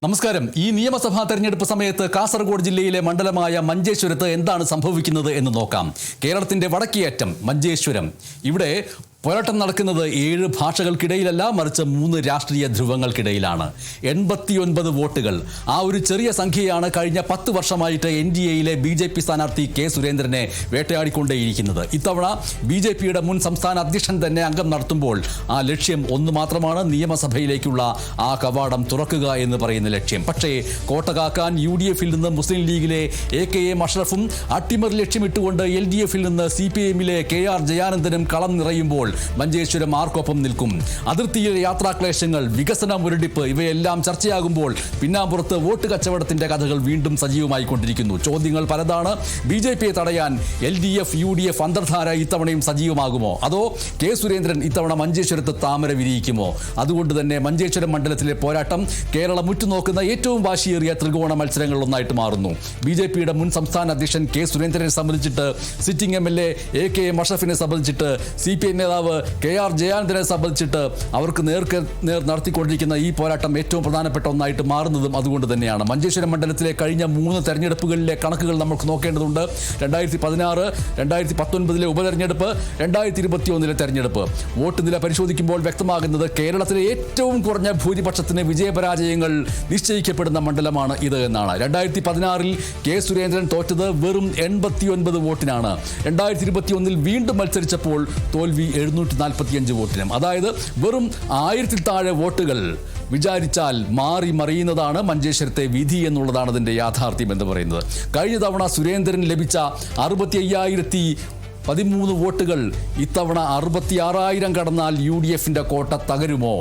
നമസ്കാരം. ഈ നിയമസഭാ തെരഞ്ഞെടുപ്പ് സമയത്ത് കാസർഗോഡ് ജില്ലയിലെ മണ്ഡലമായ മഞ്ചേശ്വരത്ത് എന്താണ് സംഭവിക്കുന്നത് എന്ന് നോക്കാം. കേരളത്തിന്റെ വടക്കേയറ്റം മഞ്ചേശ്വരം. ഇവിടെ പോരാട്ടം നടക്കുന്നത് 7 ഭാഷകൾക്കിടയിലല്ല, മറിച്ച് 3 രാഷ്ട്രീയ ധ്രുവങ്ങൾക്കിടയിലാണ്. 89 വോട്ടുകൾ. ആ ഒരു ചെറിയ സംഖ്യയാണ് കഴിഞ്ഞ 10 വർഷമായിട്ട് NDAയിലെ BJP സ്ഥാനാർത്ഥി കെ സുരേന്ദ്രനെ വേട്ടയാടിക്കൊണ്ടേയിരിക്കുന്നത്. ഇത്തവണ BJPയുടെ മുൻ സംസ്ഥാന അധ്യക്ഷൻ തന്നെ അംഗം നടത്തുമ്പോൾ ആ ലക്ഷ്യം ഒന്ന് മാത്രമാണ്, നിയമസഭയിലേക്കുള്ള ആ കവാടം തുറക്കുക എന്ന് പറയുന്ന ലക്ഷ്യം. പക്ഷേ കോട്ട കാക്കാൻ UDFിൽ നിന്ന് മുസ്ലിം ലീഗിലെ AKM അഷ്റഫും അട്ടിമറി ലക്ഷ്യമിട്ടുകൊണ്ട് LDFിൽ നിന്ന് CPIഎമ്മിലെ KR ജയാനന്ദനും കളം നിറയുമ്പോൾ മഞ്ചേശ്വരം ആർക്കൊപ്പം നിൽക്കും? അതിർത്തിയിലെ യാത്രാക്ലേശങ്ങൾ, വികസന മുരടിപ്പ് ഇവയെല്ലാം ചർച്ചയാകുമ്പോൾ പിന്നാമ്പുറത്ത് വോട്ട് കച്ചവടത്തിന്റെ കഥകൾ വീണ്ടും സജീവമായി കൊണ്ടിരിക്കുന്നു. ചോദ്യങ്ങൾ പലതാണ്. BJPയെ തടയാൻ LDF UDF അന്തർധാര ഇത്തവണയും സജീവമാകുമോ? അതോ കെ സുരേന്ദ്രൻ ഇത്തവണ മഞ്ചേശ്വരത്ത് താമര വിരിയിക്കുമോ? അതുകൊണ്ട് തന്നെ മഞ്ചേശ്വരം മണ്ഡലത്തിലെ പോരാട്ടം കേരളം ഉറ്റുനോക്കുന്ന ഏറ്റവും വാശിയേറിയ ത്രികോണ മത്സരങ്ങളിലൊന്നായിട്ട് മാറുന്നു. BJPയുടെ മുൻ സംസ്ഥാന അധ്യക്ഷൻ കെ സുരേന്ദ്രനെ സംബന്ധിച്ചിട്ട്, സിറ്റിംഗ് MLA AKM അഷ്റഫിനെ സംബന്ധിച്ചിട്ട്, CPI നേതാവ് KR ജയാനന്ദനെ സംബന്ധിച്ചിട്ട് അവർക്ക് നേർ നടത്തിക്കൊണ്ടിരിക്കുന്ന ഈ പോരാട്ടം ഏറ്റവും പ്രധാനപ്പെട്ട ഒന്നായിട്ട് മാറുന്നതും അതുകൊണ്ട് തന്നെയാണ്. മഞ്ചേശ്വരം മണ്ഡലത്തിലെ കഴിഞ്ഞ 3 തെരഞ്ഞെടുപ്പുകളിലെ കണക്കുകൾ നമുക്ക് നോക്കേണ്ടതുണ്ട്. 2016, 2019 ഉപതെരഞ്ഞെടുപ്പ്, 2021 തെരഞ്ഞെടുപ്പ്. വോട്ട് നില പരിശോധിക്കുമ്പോൾ വ്യക്തമാകുന്നത് കേരളത്തിലെ ഏറ്റവും കുറഞ്ഞ ഭൂരിപക്ഷത്തിന് വിജയപരാജയങ്ങൾ നിശ്ചയിക്കപ്പെടുന്ന മണ്ഡലമാണ് ഇത് എന്നാണ്. 2016 കെ സുരേന്ദ്രൻ തോറ്റത് വെറും 89 വോട്ടിനാണ്. 2021 വീണ്ടും മത്സരിച്ചപ്പോൾ തോൽവി 745 വോട്ടിനും. അതായത് വെറും 1000-ൽ താഴെ വോട്ടുകൾ വിചാരിച്ചാൽ മാറി മറിയുന്നതാണ് മഞ്ചേശ്വരത്തെ വിധി എന്നുള്ളതാണ് അതിൻ്റെ യാഥാർത്ഥ്യം എന്ന് പറയുന്നത്. കഴിഞ്ഞ തവണ സുരേന്ദ്രൻ ലഭിച്ച 65,013 വോട്ടുകൾ ഇത്തവണ 66,000 കടന്നാൽ UDFിൻ്റെ കോട്ട തകരുമോ?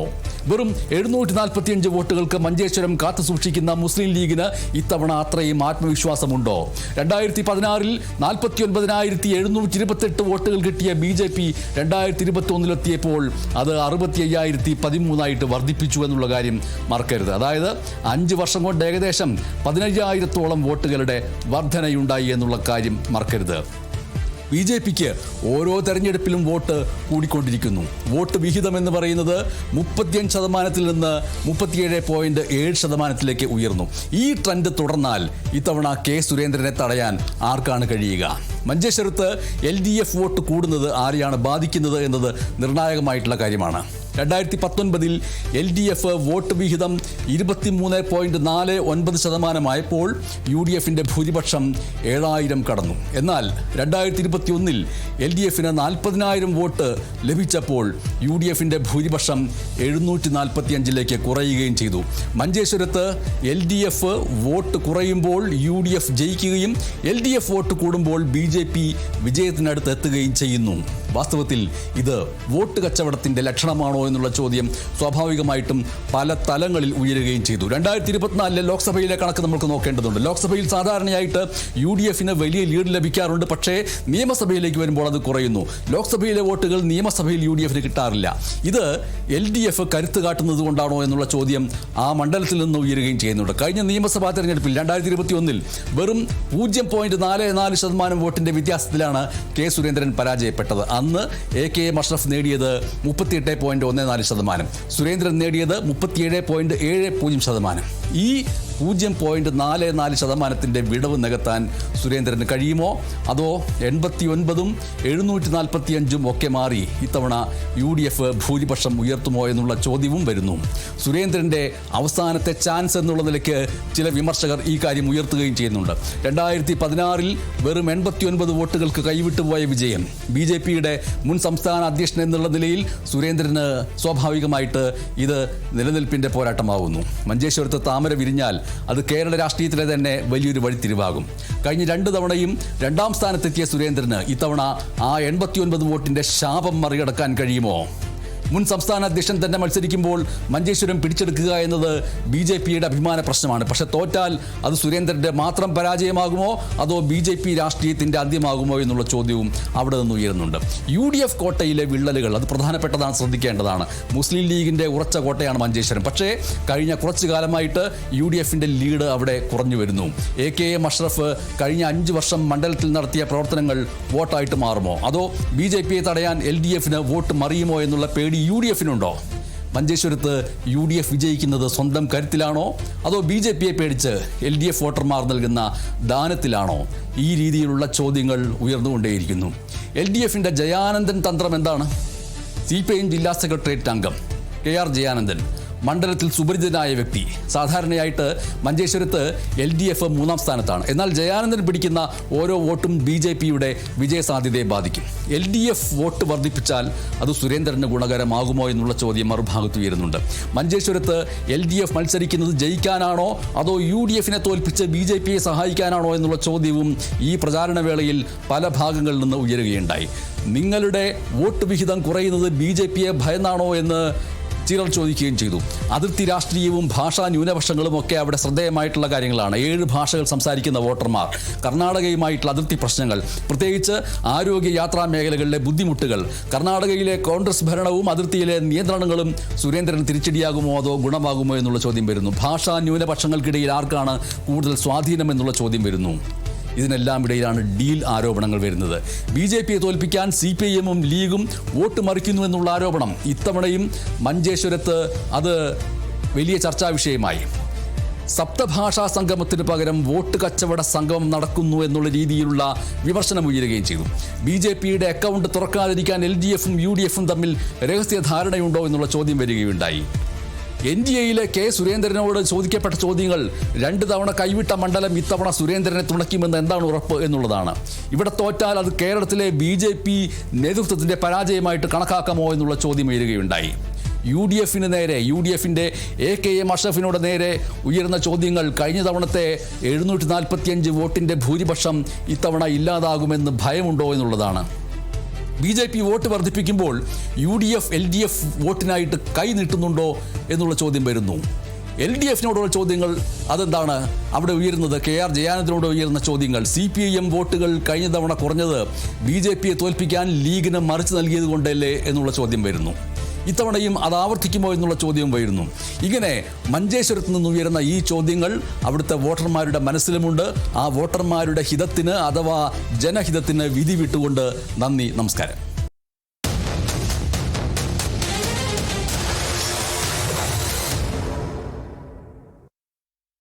വെറും 745 വോട്ടുകൾക്ക് മഞ്ചേശ്വരം കാത്തു സൂക്ഷിക്കുന്ന മുസ്ലിം ലീഗിന് ഇത്തവണ അത്രയും ആത്മവിശ്വാസമുണ്ടോ? 2016 49,728 വോട്ടുകൾ കിട്ടിയ BJP 2021 അത് 65,013 വർദ്ധിപ്പിച്ചു എന്നുള്ള കാര്യം മറക്കരുത്. അതായത് 5 വർഷം കൊണ്ട് ഏകദേശം 15,000-ഓളം വോട്ടുകളുടെ വർധനയുണ്ടായി എന്നുള്ള കാര്യം മറക്കരുത്. BJPക്ക് ഓരോ തെരഞ്ഞെടുപ്പിലും വോട്ട് കൂടിക്കൊണ്ടിരിക്കുന്നു. വോട്ട് വിഹിതം എന്ന് പറയുന്നത് 35% നിന്ന് 37.7% ഉയർന്നു. ഈ ട്രെൻഡ് തുടർന്നാൽ ഇത്തവണ കെ സുരേന്ദ്രനെ തടയാൻ ആർക്കാണ് കഴിയുക? മഞ്ചേശ്വരത്ത് LDF വോട്ട് കൂടുന്നത് ആരെയാണ് ബാധിക്കുന്നത് എന്നത് നിർണായകമായിട്ടുള്ള കാര്യമാണ്. 2019 LDF വോട്ട് വിഹിതം 23.49% UDFിൻ്റെ ഭൂരിപക്ഷം 7,000 കടന്നു. എന്നാൽ 2021 LDFിന് 40,000 വോട്ട് ലഭിച്ചപ്പോൾ UDFിൻ്റെ ഭൂരിപക്ഷം 745 കുറയുകയും ചെയ്തു. മഞ്ചേശ്വരത്ത് LDF വോട്ട് കുറയുമ്പോൾ UDF ജയിക്കുകയും LDF വോട്ട് കൂടുമ്പോൾ BJP വിജയത്തിനടുത്ത് എത്തുകയും ചെയ്യുന്നു. വാസ്തവത്തിൽ ഇത് വോട്ട് കച്ചവടത്തിൻ്റെ ലക്ഷണമാണോ എന്നുള്ള ചോദ്യം സ്വാഭാവികമായിട്ടും പല തലങ്ങളിൽ ഉയരുകയും ചെയ്തു. 2024 ലോക്സഭയിലെ കണക്ക് നമുക്ക് നോക്കേണ്ടതുണ്ട്. ലോക്സഭയിൽ സാധാരണയായിട്ട് UDFിന് വലിയ ലീഡ് ലഭിക്കാറുണ്ട്, പക്ഷേ നിയമസഭയിലേക്ക് വരുമ്പോൾ അത് കുറയുന്നു. ലോക്സഭയിലെ വോട്ടുകൾ നിയമസഭയിൽ UDFിന് കിട്ടാറില്ല. ഇത് LDF കരുത്ത് കാട്ടുന്നത് കൊണ്ടാണോ എന്നുള്ള ചോദ്യം ആ മണ്ഡലത്തിൽ നിന്ന് ഉയരുകയും ചെയ്യുന്നുണ്ട്. കഴിഞ്ഞ നിയമസഭാ തെരഞ്ഞെടുപ്പിൽ 2021 വെറും 0.44% വോട്ടിൻ്റെ വ്യത്യാസത്തിലാണ് കെ സുരേന്ദ്രൻ പരാജയപ്പെട്ടത്. അന്ന് AKM അഷ്റഫ് നേടിയത് 38.14%, സുരേന്ദ്രൻ നേടിയത് 37.70%. ഈ 0.44% വിടവ് നികത്താൻ സുരേന്ദ്രന് കഴിയുമോ? അതോ 89ഉം 745ഉം ഒക്കെ മാറി ഇത്തവണ UDF ഭൂരിപക്ഷം ഉയർത്തുമോ എന്നുള്ള ചോദ്യവും വരുന്നു. സുരേന്ദ്രൻ്റെ അവസാനത്തെ ചാൻസ് എന്നുള്ള നിലയ്ക്ക് ചില വിമർശകർ ഈ കാര്യം ഉയർത്തുകയും ചെയ്യുന്നുണ്ട്. 2016 വെറും 89 വോട്ടുകൾക്ക് കൈവിട്ടുപോയ വിജയം BJPയുടെ മുൻ സംസ്ഥാന അധ്യക്ഷൻ എന്നുള്ള നിലയിൽ സുരേന്ദ്രന് സ്വാഭാവികമായിട്ട് ഇത് നിലനിൽപ്പിൻ്റെ പോരാട്ടമാവുന്നു. മഞ്ചേശ്വരത്ത് താമര വിരിഞ്ഞാൽ അത് കേരള രാഷ്ട്രീയത്തിലെ തന്നെ വലിയൊരു വഴിത്തിരിവാകും. കഴിഞ്ഞ 2 തവണയും 2ാം സ്ഥാനത്തെത്തിയ സുരേന്ദ്രന് ഇത്തവണ ആ 89 വോട്ടിൻ്റെ ശാപം മറികടക്കാൻ കഴിയുമോ? മുൻ സംസ്ഥാന അധ്യക്ഷൻ തന്നെ മത്സരിക്കുമ്പോൾ മഞ്ചേശ്വരം പിടിച്ചെടുക്കുക എന്നത് BJPയുടെ അഭിമാന പ്രശ്നമാണ്. പക്ഷെ തോറ്റാൽ അത് സുരേന്ദ്രൻ്റെ മാത്രം പരാജയമാകുമോ അതോ BJP രാഷ്ട്രീയത്തിൻ്റെ അന്ത്യമാകുമോ എന്നുള്ള ചോദ്യവും അവിടെ നിന്ന് ഉയരുന്നുണ്ട്. UDF കോട്ടയിലെ വിള്ളലുകൾ അത് പ്രധാനപ്പെട്ടതാണ്, ശ്രദ്ധിക്കേണ്ടതാണ്. മുസ്ലിം ലീഗിൻ്റെ ഉറച്ച കോട്ടയാണ് മഞ്ചേശ്വരം. പക്ഷേ കഴിഞ്ഞ കുറച്ചു കാലമായിട്ട് UDFിൻ്റെ ലീഡ് അവിടെ കുറഞ്ഞു വരുന്നു. AKM അഷ്റഫ് കഴിഞ്ഞ 5 വർഷം മണ്ഡലത്തിൽ നടത്തിയ പ്രവർത്തനങ്ങൾ വോട്ടായിട്ട് മാറുമോ? അതോ BJPയെ തടയാൻ LDFിന് വോട്ട് മറിയുമോ എന്നുള്ള പേടി UDFിനുണ്ടോ? മഞ്ചേശ്വരത്ത് UDF വിജയിക്കുന്നത് സ്വന്തം കരുത്തിലാണോ അതോ BJPയെ പേടിച്ച് LDF വോട്ടർമാർ നൽകുന്ന ദാനത്തിലാണോ? ഈ രീതിയിലുള്ള ചോദ്യങ്ങൾ ഉയർന്നുകൊണ്ടേയിരിക്കുന്നു. LDFിൻ്റെ ജയാനന്ദൻ തന്ത്രം എന്താണ്? CPIM ജില്ലാ സെക്രട്ടേറിയറ്റ് അംഗം KR ജയാനന്ദൻ, മണ്ഡലത്തിൽ സുപരിചിതനായ വ്യക്തി. സാധാരണയായിട്ട് മഞ്ചേശ്വരത്ത് LDF 3-ാം സ്ഥാനത്താണ്. എന്നാൽ ജയാനന്ദൻ പിടിക്കുന്ന ഓരോ വോട്ടും BJPയുടെ വിജയസാധ്യതയെ ബാധിക്കും. LDF വോട്ട് വർദ്ധിപ്പിച്ചാൽ അത് സുരേന്ദ്രന് ഗുണകരമാകുമോ എന്നുള്ള ചോദ്യം മറുഭാഗത്ത് ഉയരുന്നുണ്ട്. മഞ്ചേശ്വരത്ത് LDF മത്സരിക്കുന്നത് ജയിക്കാനാണോ അതോ UDFനെ തോൽപ്പിച്ച് BJPയെ സഹായിക്കാനാണോ എന്നുള്ള ചോദ്യവും ഈ പ്രചാരണ വേളയിൽ പല ഭാഗങ്ങളിൽ നിന്ന് ഉയരുകയുണ്ടായി. നിങ്ങളുടെ വോട്ട് വിഹിതം കുറയുന്നത് BJPയെ ഭയന്നാണോ എന്ന് ചിലർ ചോദിക്കുകയും ചെയ്തു. അതിർത്തി രാഷ്ട്രീയവും ഭാഷാ ന്യൂനപക്ഷങ്ങളും ഒക്കെ അവിടെ ശ്രദ്ധേയമായിട്ടുള്ള കാര്യങ്ങളാണ്. 7 ഭാഷകൾ സംസാരിക്കുന്ന വോട്ടർമാർ, കർണാടകയുമായിട്ടുള്ള അതിർത്തി പ്രശ്നങ്ങൾ, പ്രത്യേകിച്ച് ആരോഗ്യ യാത്രാ മേഖലകളിലെ ബുദ്ധിമുട്ടുകൾ, കർണാടകയിലെ കോൺഗ്രസ് ഭരണവും അതിർത്തിയിലെ നിയന്ത്രണങ്ങളും സുരേന്ദ്രൻ തിരിച്ചടിയാകുമോ അതോ ഗുണമാകുമോ എന്നുള്ള ചോദ്യം വരുന്നു. ഭാഷാ ന്യൂനപക്ഷങ്ങൾക്കിടയിൽ ആർക്കാണ് കൂടുതൽ സ്വാധീനം എന്നുള്ള ചോദ്യം വരുന്നു. ഇതിനെല്ലാം ഇടയിലാണ് ഡീൽ ആരോപണങ്ങൾ വരുന്നത്. BJPയെ തോൽപ്പിക്കാൻ CPIMും ലീഗും വോട്ട് മറിക്കുന്നു എന്നുള്ള ആരോപണം ഇത്തവണയും മഞ്ചേശ്വരത്ത് അത് വലിയ ചർച്ചാ വിഷയമായി. സപ്തഭാഷാ സംഗമത്തിന് പകരം വോട്ട് കച്ചവട സംഗമം നടക്കുന്നു എന്നുള്ള രീതിയിലുള്ള വിമർശനം ഉയരുകയും ചെയ്തു. BJPയുടെ അക്കൗണ്ട് തുറക്കാതിരിക്കാൻ LDFും UDFും തമ്മിൽ രഹസ്യ ധാരണയുണ്ടോ എന്നുള്ള ചോദ്യം വരികയുണ്ടായി. NDAയിലെ സുരേന്ദ്രനോട് ചോദിക്കപ്പെട്ട ചോദ്യങ്ങൾ 2 തവണ കൈവിട്ട മണ്ഡലം ഇത്തവണ സുരേന്ദ്രനെ തുണയ്ക്കുമെന്ന് എന്താണ് ഉറപ്പ് എന്നുള്ളതാണ്. ഇവിടെ തോറ്റാൽ അത് കേരളത്തിലെ BJP നേതൃത്വത്തിൻ്റെ പരാജയമായിട്ട് കണക്കാക്കാമോ എന്നുള്ള ചോദ്യം ഉയരുകയുണ്ടായി. UDFിന് നേരെ, UDFിൻ്റെ AKM അഷ്റഫിനോട് നേരെ ഉയർന്ന ചോദ്യങ്ങൾ കഴിഞ്ഞ തവണത്തെ 745 വോട്ടിൻ്റെ ഭൂരിപക്ഷം ഇത്തവണ ഇല്ലാതാകുമെന്ന് ഭയമുണ്ടോ എന്നുള്ളതാണ്. BJP വോട്ട് വർദ്ധിപ്പിക്കുമ്പോൾ UDF LDF വോട്ടിനായിട്ട് കൈ നീട്ടുന്നുണ്ടോ എന്നുള്ള ചോദ്യം വരുന്നു. LDFിനോടുള്ള ചോദ്യങ്ങൾ അതെന്താണ് അവിടെ ഉയരുന്നത്? KR ജയാനന്ദനോട് ഉയർന്ന ചോദ്യങ്ങൾ. CPIM വോട്ടുകൾ കഴിഞ്ഞ തവണ കുറഞ്ഞത് BJPയെ തോൽപ്പിക്കാൻ ലീഗിന് മറിച്ച് നൽകിയത് കൊണ്ടല്ലേ എന്നുള്ള ചോദ്യം വരുന്നു. ഇത്തവണയും അത് ആവർത്തിക്കുമോ എന്നുള്ള ചോദ്യം വരുന്നു. ഇങ്ങനെ മഞ്ചേശ്വരത്ത് നിന്ന് ഉയരുന്ന ഈ ചോദ്യങ്ങൾ അവിടുത്തെ വോട്ടർമാരുടെ മനസ്സിലുമുണ്ട്. ആ വോട്ടർമാരുടെ ഹിതത്തിന് അഥവാ ജനഹിതത്തിന് വിധി വിട്ടുകൊണ്ട് നന്ദി, നമസ്കാരം.